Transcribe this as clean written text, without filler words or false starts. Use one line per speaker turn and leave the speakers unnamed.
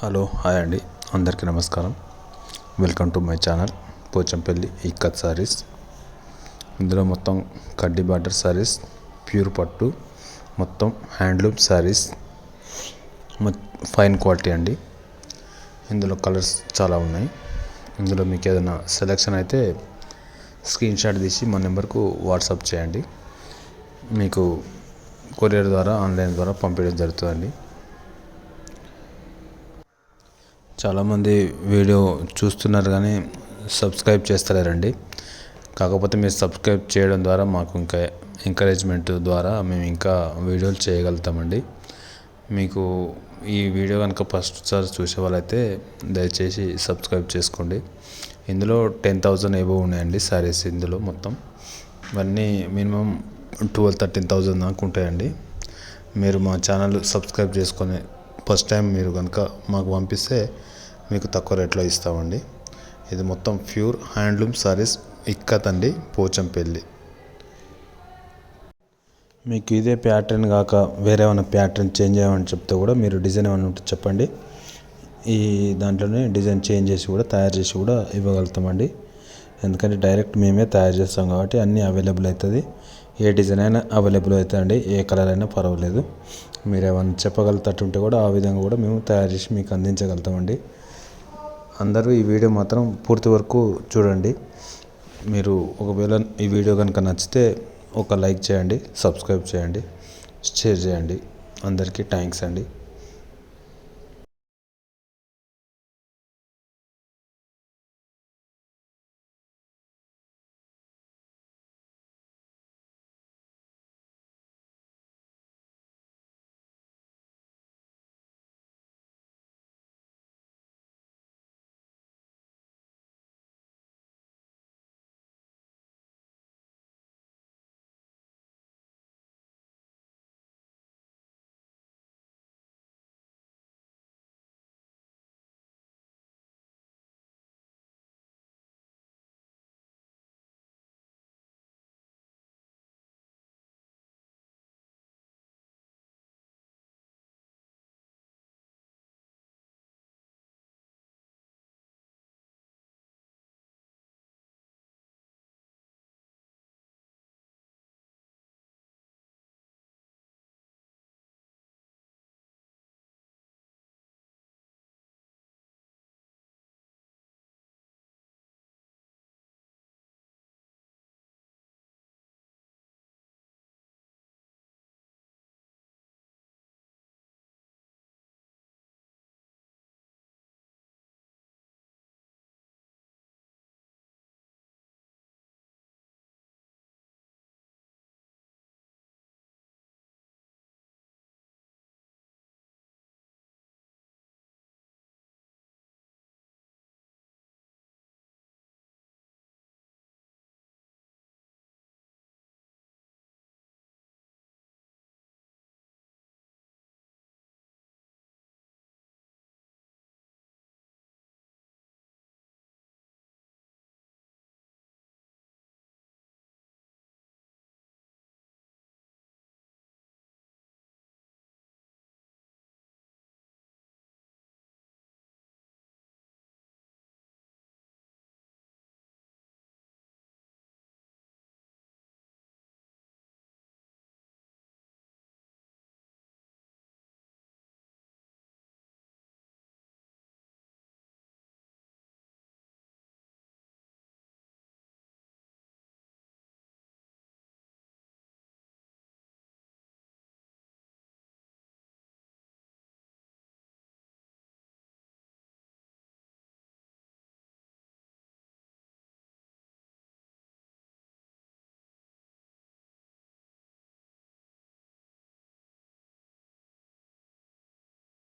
Hello hi అండి, అందరికీ నమస్కారం. Welcome to my channel Pochampally ikat sarees. ఇందులో మొత్తం కడ్డీ బార్డర్ సారీస్, ప్యూర్ పట్టు, మొత్తం హ్యాండ్లూమ్ సారీస్, ఫైన్ క్వాలిటీ అండి. ఇందులో కలర్స్ చాలా ఉన్నాయి. ఇందులో మీకు ఏదైనా సెలెక్షన్ అయితే స్క్రీన్ షాట్ తీసి మా నెంబర్కు వాట్సాప్ చేయండి. మీకు కొరియర్ ద్వారా ఆన్లైన్ ద్వారా పంపించడం జరుగుతుందండి. చాలామంది వీడియో చూస్తున్నారు కానీ సబ్స్క్రైబ్ చేస్తలేరండి. కాకపోతే మీరు సబ్స్క్రైబ్ చేయడం ద్వారా మాకు ఇంకా ఎంకరేజ్మెంట్ ద్వారా మేము ఇంకా వీడియోలు చేయగలుగుతామండి. మీకు ఈ వీడియో కనుక ఫస్ట్ సారి చూసే వాళ్ళైతే దయచేసి సబ్స్క్రైబ్ చేసుకోండి. ఇందులో 10,000 ఎబోవ్ ఉన్నాయండి సారీస్. ఇందులో మొత్తం ఇవన్నీ మినిమం 12,000-13,000 దాకా ఉంటాయండి. మీరు మా ఛానల్ సబ్స్క్రైబ్ చేసుకొని ఫస్ట్ టైం మీరు కనుక మాకు పంపిస్తే మీకు తక్కువ రేట్లో ఇస్తామండి. ఇది మొత్తం ప్యూర్ హ్యాండ్లూమ్ సారీస్ ఇక్కత్ అండి, పోచంపల్లి. మీకు ఇదే ప్యాటర్న్ కాక వేరే ఏమైనా ప్యాటర్న్ చేంజ్ చేయమని చెప్తే కూడా మీరు డిజైన్ ఏమైనా ఉంటే చెప్పండి. ఈ దాంట్లోనే డిజైన్ చేంజ్ చేసి కూడా తయారు చేసి కూడా ఇవ్వగలుగుతామండి. ఎందుకంటే డైరెక్ట్ మేమే తయారు చేస్తాం కాబట్టి అన్నీ అవైలబుల్ అవుతుంది. ఏ డిజైన్ అయినా అవైలబుల్ అవుతుందండి, ఏ కలర్ అయినా పర్వాలేదు. మీరు ఏమైనా చెప్పగలుగుతుంటే కూడా ఆ విధంగా కూడా మేము తయారు చేసి మీకు అందించగలుగుతామండి. అందరూ ఈ వీడియో మాత్రం పూర్తి వరకు చూడండి. మీరు ఒకవేళ ఈ వీడియో కనుక నచ్చితే ఒక లైక్ చేయండి, సబ్స్క్రైబ్ చేయండి, షేర్ చేయండి. అందరికీ థ్యాంక్స్ అండి.